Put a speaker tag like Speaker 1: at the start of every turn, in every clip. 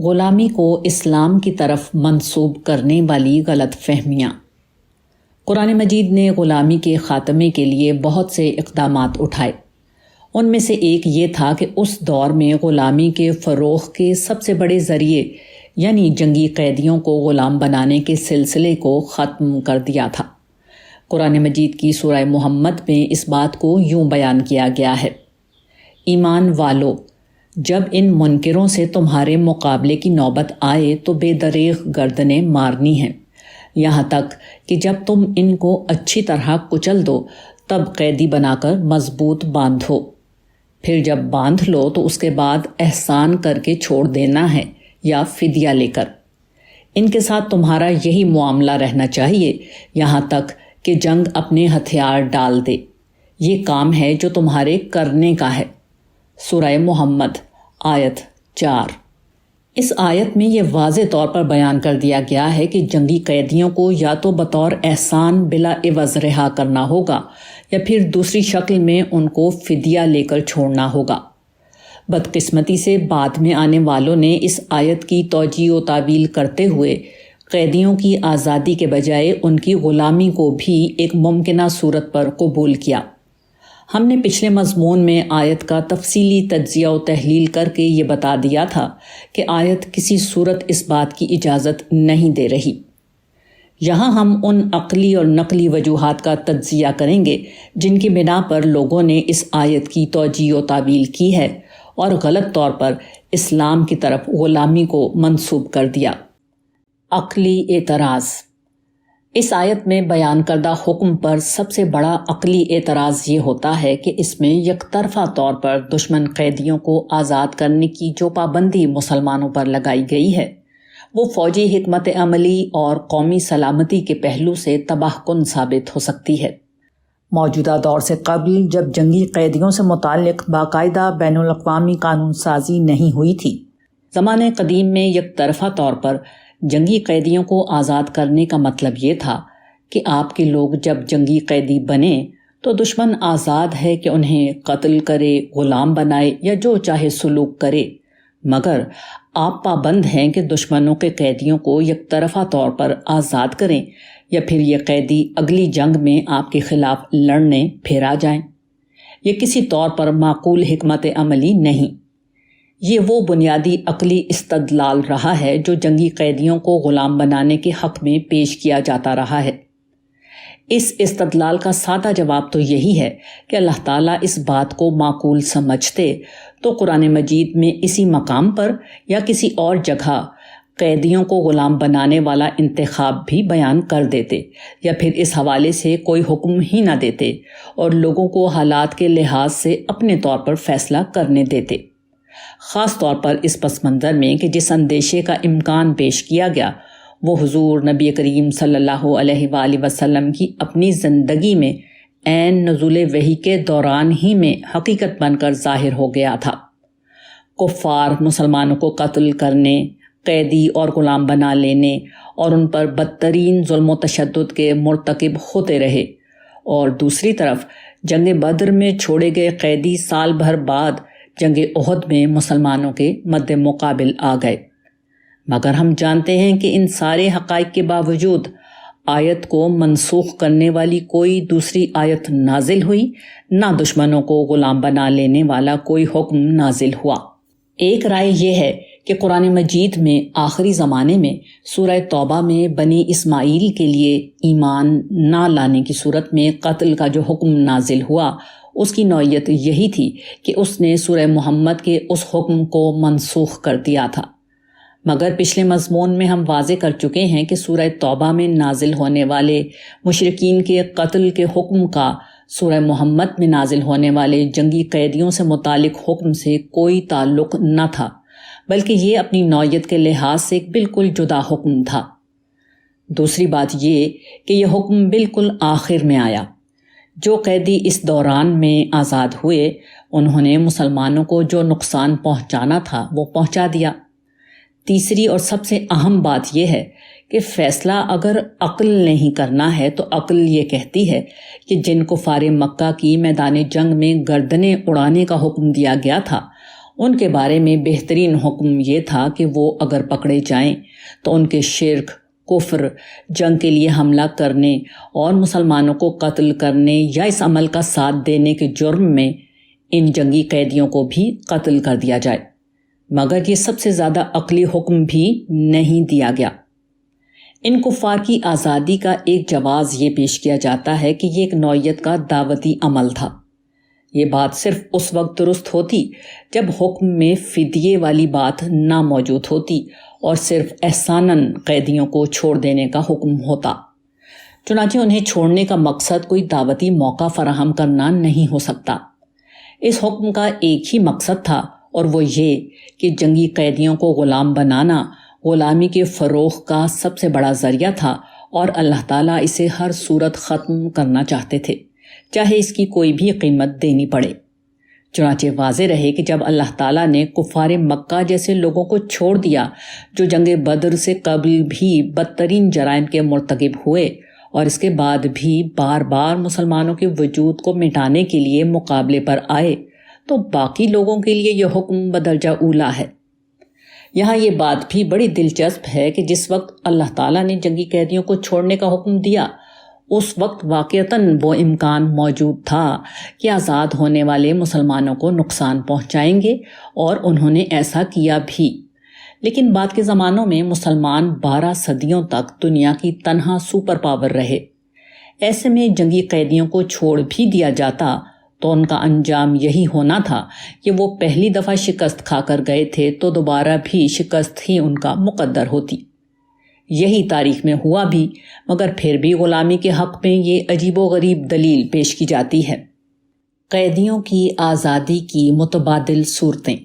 Speaker 1: غلامی کو اسلام کی طرف منسوب کرنے والی غلط فہمیاں۔ قرآن مجید نے غلامی کے خاتمے کے لیے بہت سے اقدامات اٹھائے۔ ان میں سے ایک یہ تھا کہ اس دور میں غلامی کے فروغ کے سب سے بڑے ذریعے یعنی جنگی قیدیوں کو غلام بنانے کے سلسلے کو ختم کر دیا تھا۔ قرآن مجید کی سورہ محمد میں اس بات کو یوں بیان کیا گیا ہے: ایمان والو، جب ان منکروں سے تمہارے مقابلے کی نوبت آئے تو بے دریغ گردنیں مارنی ہیں، یہاں تک کہ جب تم ان کو اچھی طرح کچل دو تب قیدی بنا کر مضبوط باندھو، پھر جب باندھ لو تو اس کے بعد احسان کر کے چھوڑ دینا ہے یا فدیہ لے کر۔ ان کے ساتھ تمہارا یہی معاملہ رہنا چاہیے یہاں تک کہ جنگ اپنے ہتھیار ڈال دے۔ یہ کام ہے جو تمہارے کرنے کا ہے۔ سورہ محمد آیت 4۔ اس آیت میں یہ واضح طور پر بیان کر دیا گیا ہے کہ جنگی قیدیوں کو یا تو بطور احسان بلا عوض رہا کرنا ہوگا یا پھر دوسری شکل میں ان کو فدیہ لے کر چھوڑنا ہوگا۔ بدقسمتی سے بعد میں آنے والوں نے اس آیت کی توجیہ و تعویل کرتے ہوئے قیدیوں کی آزادی کے بجائے ان کی غلامی کو بھی ایک ممکنہ صورت پر قبول کیا۔ ہم نے پچھلے مضمون میں آیت کا تفصیلی تجزیہ و تحلیل کر کے یہ بتا دیا تھا کہ آیت کسی صورت اس بات کی اجازت نہیں دے رہی۔ یہاں ہم ان عقلی اور نقلی وجوہات کا تجزیہ کریں گے جن کی بنا پر لوگوں نے اس آیت کی توجیہ و تعویل کی ہے اور غلط طور پر اسلام کی طرف غلامی کو منسوب کر دیا۔ عقلی اعتراض۔ اس آیت میں بیان کردہ حکم پر سب سے بڑا عقلی اعتراض یہ ہوتا ہے کہ اس میں یک طرفہ طور پر دشمن قیدیوں کو آزاد کرنے کی جو پابندی مسلمانوں پر لگائی گئی ہے وہ فوجی حکمت عملی اور قومی سلامتی کے پہلو سے تباہ کن ثابت ہو سکتی ہے۔ موجودہ دور سے قبل جب جنگی قیدیوں سے متعلق باقاعدہ بین الاقوامی قانون سازی نہیں ہوئی تھی، زمانے قدیم میں یک طرفہ طور پر جنگی قیدیوں کو آزاد کرنے کا مطلب یہ تھا کہ آپ کے لوگ جب جنگی قیدی بنے تو دشمن آزاد ہے کہ انہیں قتل کرے، غلام بنائے یا جو چاہے سلوک کرے، مگر آپ پابند ہیں کہ دشمنوں کے قیدیوں کو یک طرفہ طور پر آزاد کریں یا پھر یہ قیدی اگلی جنگ میں آپ کے خلاف لڑنے پھیرا جائیں۔ یہ کسی طور پر معقول حکمت عملی نہیں۔ یہ وہ بنیادی عقلی استدلال رہا ہے جو جنگی قیدیوں کو غلام بنانے کے حق میں پیش کیا جاتا رہا ہے۔ اس استدلال کا سادہ جواب تو یہی ہے کہ اللہ تعالیٰ اس بات کو معقول سمجھتے تو قرآن مجید میں اسی مقام پر یا کسی اور جگہ قیدیوں کو غلام بنانے والا انتخاب بھی بیان کر دیتے یا پھر اس حوالے سے کوئی حکم ہی نہ دیتے اور لوگوں کو حالات کے لحاظ سے اپنے طور پر فیصلہ کرنے دیتے، خاص طور پر اس پس منظر میں کہ جس اندیشے کا امکان پیش کیا گیا وہ حضور نبی کریم صلی اللہ علیہ وآلہ وسلم کی اپنی زندگی میں عین نزول وحی کے دوران ہی میں حقیقت بن کر ظاہر ہو گیا تھا۔ کفار مسلمانوں کو قتل کرنے، قیدی اور غلام بنا لینے اور ان پر بدترین ظلم و تشدد کے مرتکب ہوتے رہے، اور دوسری طرف جنگ بدر میں چھوڑے گئے قیدی سال بھر بعد جنگ احد میں مسلمانوں کے مد مقابل آ گئے۔ مگر ہم جانتے ہیں کہ ان سارے حقائق کے باوجود آیت کو منسوخ کرنے والی کوئی دوسری آیت نازل ہوئی، نہ دشمنوں کو غلام بنا لینے والا کوئی حکم نازل ہوا۔ ایک رائے یہ ہے کہ قرآن مجید میں آخری زمانے میں سورہ توبہ میں بنی اسماعیل کے لیے ایمان نہ لانے کی صورت میں قتل کا جو حکم نازل ہوا اس کی نوعیت یہی تھی کہ اس نے سورہ محمد کے اس حکم کو منسوخ کر دیا تھا۔ مگر پچھلے مضمون میں ہم واضح کر چکے ہیں کہ سورہ توبہ میں نازل ہونے والے مشرکین کے قتل کے حکم کا سورہ محمد میں نازل ہونے والے جنگی قیدیوں سے متعلق حکم سے کوئی تعلق نہ تھا، بلکہ یہ اپنی نوعیت کے لحاظ سے ایک بالکل جدا حکم تھا۔ دوسری بات یہ کہ یہ حکم بالکل آخر میں آیا۔ جو قیدی اس دوران میں آزاد ہوئے انہوں نے مسلمانوں کو جو نقصان پہنچانا تھا وہ پہنچا دیا۔ تیسری اور سب سے اہم بات یہ ہے کہ فیصلہ اگر عقل نہیں کرنا ہے تو عقل یہ کہتی ہے کہ جن کفار مکہ کی میدان جنگ میں گردنیں اڑانے کا حکم دیا گیا تھا ان کے بارے میں بہترین حکم یہ تھا کہ وہ اگر پکڑے جائیں تو ان کے شرک، کفر، جنگ کے لیے حملہ کرنے اور مسلمانوں کو قتل کرنے یا اس عمل کا ساتھ دینے کے جرم میں ان جنگی قیدیوں کو بھی قتل کر دیا جائے، مگر یہ سب سے زیادہ عقلی حکم بھی نہیں دیا گیا۔ ان کفار کی آزادی کا ایک جواز یہ پیش کیا جاتا ہے کہ یہ ایک نوعیت کا دعوتی عمل تھا۔ یہ بات صرف اس وقت درست ہوتی جب حکم میں فدیے والی بات نہ موجود ہوتی اور صرف احساناً قیدیوں کو چھوڑ دینے کا حکم ہوتا۔ چنانچہ انہیں چھوڑنے کا مقصد کوئی دعوتی موقع فراہم کرنا نہیں ہو سکتا۔ اس حکم کا ایک ہی مقصد تھا اور وہ یہ کہ جنگی قیدیوں کو غلام بنانا غلامی کے فروغ کا سب سے بڑا ذریعہ تھا اور اللہ تعالیٰ اسے ہر صورت ختم کرنا چاہتے تھے، چاہے اس کی کوئی بھی قیمت دینی پڑے۔ چنانچہ واضح رہے کہ جب اللہ تعالیٰ نے کفار مکہ جیسے لوگوں کو چھوڑ دیا جو جنگ بدر سے قبل بھی بدترین جرائم کے مرتکب ہوئے اور اس کے بعد بھی بار بار مسلمانوں کے وجود کو مٹانے کے لیے مقابلے پر آئے، تو باقی لوگوں کے لیے یہ حکم بدرجہ اولا ہے۔ یہاں یہ بات بھی بڑی دلچسپ ہے کہ جس وقت اللہ تعالیٰ نے جنگی قیدیوں کو چھوڑنے کا حکم دیا اس وقت واقعتاً وہ امکان موجود تھا کہ آزاد ہونے والے مسلمانوں کو نقصان پہنچائیں گے، اور انہوں نے ایسا کیا بھی۔ لیکن بعد کے زمانوں میں مسلمان 12 صدیوں تک دنیا کی تنہا سپر پاور رہے۔ ایسے میں جنگی قیدیوں کو چھوڑ بھی دیا جاتا تو ان کا انجام یہی ہونا تھا کہ وہ پہلی دفعہ شکست کھا کر گئے تھے تو دوبارہ بھی شکست ہی ان کا مقدر ہوتی۔ یہی تاریخ میں ہوا بھی، مگر پھر بھی غلامی کے حق میں یہ عجیب و غریب دلیل پیش کی جاتی ہے۔ قیدیوں کی آزادی کی متبادل صورتیں۔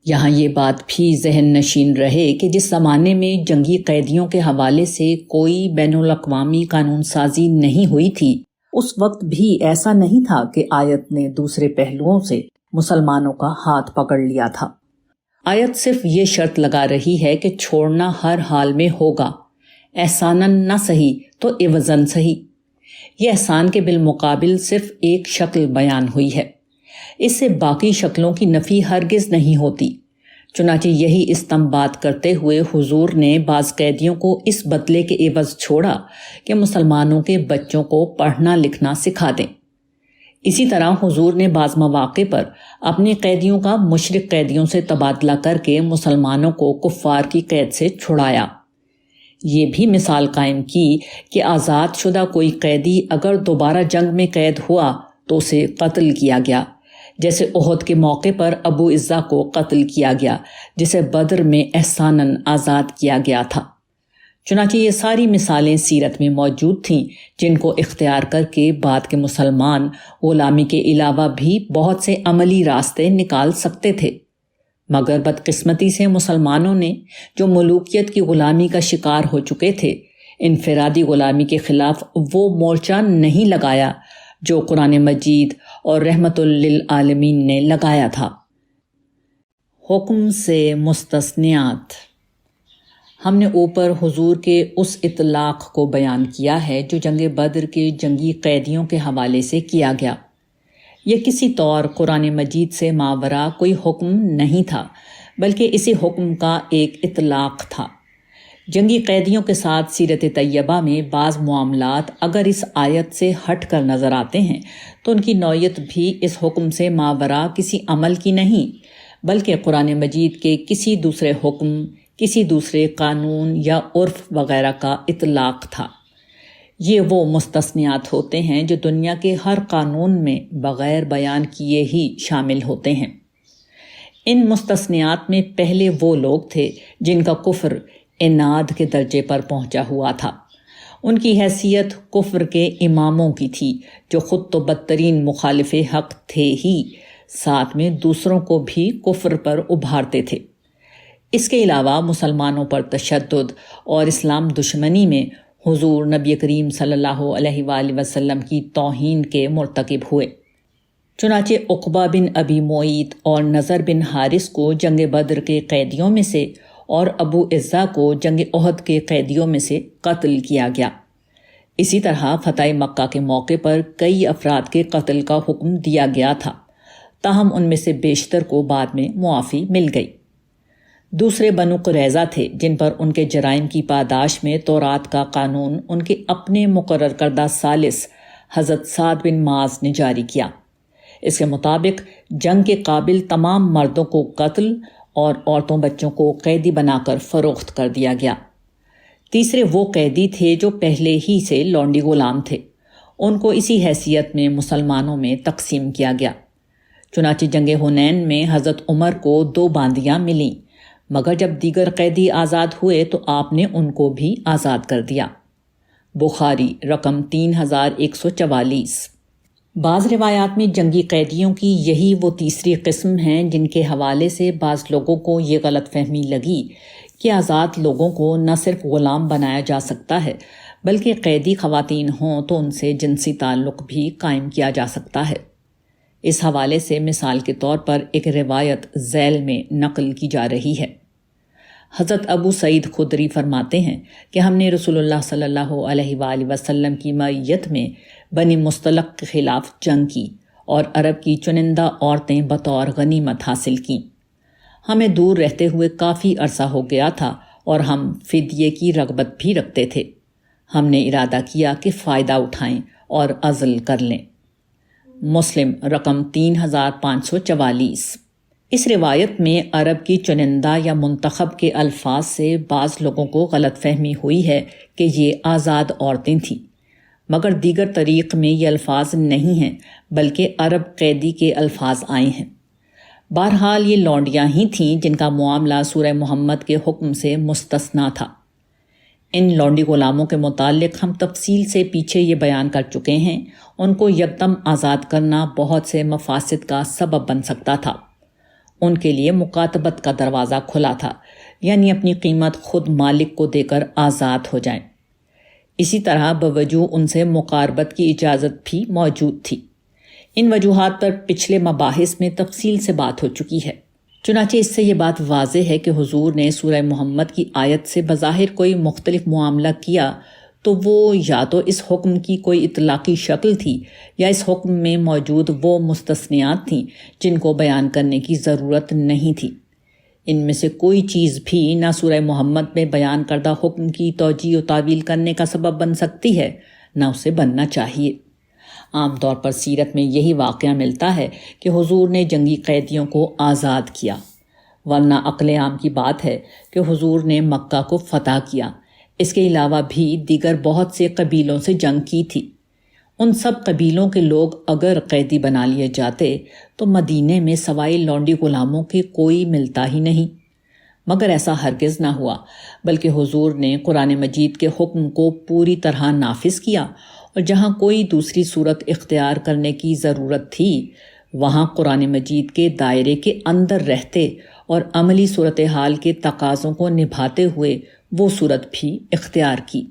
Speaker 1: یہاں یہ بات بھی ذہن نشین رہے کہ جس زمانے میں جنگی قیدیوں کے حوالے سے کوئی بین الاقوامی قانون سازی نہیں ہوئی تھی، اس وقت بھی ایسا نہیں تھا کہ آیت نے دوسرے پہلوؤں سے مسلمانوں کا ہاتھ پکڑ لیا تھا۔ آیت صرف یہ شرط لگا رہی ہے کہ چھوڑنا ہر حال میں ہوگا، احساناً نہ صحیح تو عوضاً صحیح۔ یہ احسان کے بالمقابل صرف ایک شکل بیان ہوئی ہے، اس سے باقی شکلوں کی نفی ہرگز نہیں ہوتی۔ چنانچہ یہی استنباط کرتے ہوئے حضور نے بعض قیدیوں کو اس بدلے کے عوض چھوڑا کہ مسلمانوں کے بچوں کو پڑھنا لکھنا سکھا دیں۔ اسی طرح حضور نے بعض مواقع پر اپنے قیدیوں کا مشرک قیدیوں سے تبادلہ کر کے مسلمانوں کو کفار کی قید سے چھڑایا۔ یہ بھی مثال قائم کی کہ آزاد شدہ کوئی قیدی اگر دوبارہ جنگ میں قید ہوا تو اسے قتل کیا گیا، جیسے احد کے موقع پر ابو عزہ کو قتل کیا گیا جسے بدر میں احساناً آزاد کیا گیا تھا۔ چنانچہ یہ ساری مثالیں سیرت میں موجود تھیں جن کو اختیار کر کے بعد کے مسلمان غلامی کے علاوہ بھی بہت سے عملی راستے نکال سکتے تھے، مگر بدقسمتی سے مسلمانوں نے جو ملوکیت کی غلامی کا شکار ہو چکے تھے، انفرادی غلامی کے خلاف وہ مورچہ نہیں لگایا جو قرآن مجید اور رحمت للعالمین نے لگایا تھا۔ حکم سے مستثنیات۔ ہم نے اوپر حضور کے اس اطلاق کو بیان کیا ہے جو جنگ بدر کے جنگی قیدیوں کے حوالے سے کیا گیا۔ یہ کسی طور قرآن مجید سے ماورا کوئی حکم نہیں تھا، بلکہ اسی حکم کا ایک اطلاق تھا۔ جنگی قیدیوں کے ساتھ سیرت طیبہ میں بعض معاملات اگر اس آیت سے ہٹ کر نظر آتے ہیں تو ان کی نوعیت بھی اس حکم سے ماورا کسی عمل کی نہیں، بلکہ قرآن مجید کے کسی دوسرے حکم، کسی دوسرے قانون یا عرف وغیرہ کا اطلاق تھا۔ یہ وہ مستثنیات ہوتے ہیں جو دنیا کے ہر قانون میں بغیر بیان کیے ہی شامل ہوتے ہیں۔ ان مستثنیات میں پہلے وہ لوگ تھے جن کا کفر عناد کے درجے پر پہنچا ہوا تھا۔ ان کی حیثیت کفر کے اماموں کی تھی جو خود تو بدترین مخالف حق تھے ہی، ساتھ میں دوسروں کو بھی کفر پر ابھارتے تھے۔ اس کے علاوہ مسلمانوں پر تشدد اور اسلام دشمنی میں حضور نبی کریم صلی اللہ علیہ وآلہ وسلم کی توہین کے مرتکب ہوئے۔ چنانچہ عقبہ بن ابی معیط اور نضر بن حارث کو جنگ بدر کے قیدیوں میں سے اور ابو عزہ کو جنگ احد کے قیدیوں میں سے قتل کیا گیا۔ اسی طرح فتح مکہ کے موقع پر کئی افراد کے قتل کا حکم دیا گیا تھا، تاہم ان میں سے بیشتر کو بعد میں معافی مل گئی۔ دوسرے بنو قریظہ تھے جن پر ان کے جرائم کی پاداش میں تورات کا قانون ان کے اپنے مقرر کردہ ثالث حضرت سعد بن معاذ نے جاری کیا۔ اس کے مطابق جنگ کے قابل تمام مردوں کو قتل اور عورتوں بچوں کو قیدی بنا کر فروخت کر دیا گیا۔ تیسرے وہ قیدی تھے جو پہلے ہی سے لونڈی غلام تھے، ان کو اسی حیثیت میں مسلمانوں میں تقسیم کیا گیا۔ چنانچہ جنگ حنین میں حضرت عمر کو 2 باندیاں ملیں، مگر جب دیگر قیدی آزاد ہوئے تو آپ نے ان کو بھی آزاد کر دیا۔ بخاری رقم 3144۔ بعض روایات میں جنگی قیدیوں کی یہی وہ تیسری قسم ہیں جن کے حوالے سے بعض لوگوں کو یہ غلط فہمی لگی کہ آزاد لوگوں کو نہ صرف غلام بنایا جا سکتا ہے بلکہ قیدی خواتین ہوں تو ان سے جنسی تعلق بھی قائم کیا جا سکتا ہے۔ اس حوالے سے مثال کے طور پر ایک روایت ذیل میں نقل کی جا رہی ہے۔ حضرت ابو سعید خدری فرماتے ہیں کہ ہم نے رسول اللہ صلی اللہ علیہ وآلہ وسلم کی معیت میں بنی مصطلق کے خلاف جنگ کی اور عرب کی چنندہ عورتیں بطور غنیمت حاصل کیں۔ ہمیں دور رہتے ہوئے کافی عرصہ ہو گیا تھا اور ہم فدیے کی رغبت بھی رکھتے تھے۔ ہم نے ارادہ کیا کہ فائدہ اٹھائیں اور عزل کر لیں۔ مسلم رقم 3544۔ اس روایت میں عرب کی چنندہ یا منتخب کے الفاظ سے بعض لوگوں کو غلط فہمی ہوئی ہے کہ یہ آزاد عورتیں تھیں، مگر دیگر طریق میں یہ الفاظ نہیں ہیں بلکہ عرب قیدی کے الفاظ آئے ہیں۔ بہرحال یہ لونڈیاں ہی تھیں جن کا معاملہ سورہ محمد کے حکم سے مستثنیٰ تھا۔ ان لونڈی غلاموں کے متعلق ہم تفصیل سے پیچھے یہ بیان کر چکے ہیں۔ ان کو یکدم آزاد کرنا بہت سے مفاسد کا سبب بن سکتا تھا۔ ان کے لیے مکاتبت کا دروازہ کھلا تھا، یعنی اپنی قیمت خود مالک کو دے کر آزاد ہو جائیں۔ اسی طرح بوجوہ ان سے مقاربت کی اجازت بھی موجود تھی۔ ان وجوہات پر پچھلے مباحث میں تفصیل سے بات ہو چکی ہے۔ چنانچہ اس سے یہ بات واضح ہے کہ حضور نے سورہ محمد کی آیت سے بظاہر کوئی مختلف معاملہ کیا تو وہ یا تو اس حکم کی کوئی اطلاقی شکل تھی یا اس حکم میں موجود وہ مستثنیات تھیں جن کو بیان کرنے کی ضرورت نہیں تھی۔ ان میں سے کوئی چیز بھی نہ سورہ محمد میں بیان کردہ حکم کی توجیہ و تعویل کرنے کا سبب بن سکتی ہے، نہ اسے بننا چاہیے۔ عام طور پر سیرت میں یہی واقعہ ملتا ہے کہ حضور نے جنگی قیدیوں کو آزاد کیا، ورنہ عقل عام کی بات ہے کہ حضور نے مکہ کو فتح کیا۔ اس کے علاوہ بھی دیگر بہت سے قبیلوں سے جنگ کی تھی۔ ان سب قبیلوں کے لوگ اگر قیدی بنا لیے جاتے تو مدینے میں سوائے لونڈی غلاموں کے کوئی ملتا ہی نہیں، مگر ایسا ہرگز نہ ہوا، بلکہ حضور نے قرآن مجید کے حکم کو پوری طرح نافذ کیا، اور جہاں کوئی دوسری صورت اختیار کرنے کی ضرورت تھی وہاں قرآن مجید کے دائرے کے اندر رہتے اور عملی صورتحال کے تقاضوں کو نبھاتے ہوئے وہ صورت بھی اختیار کی۔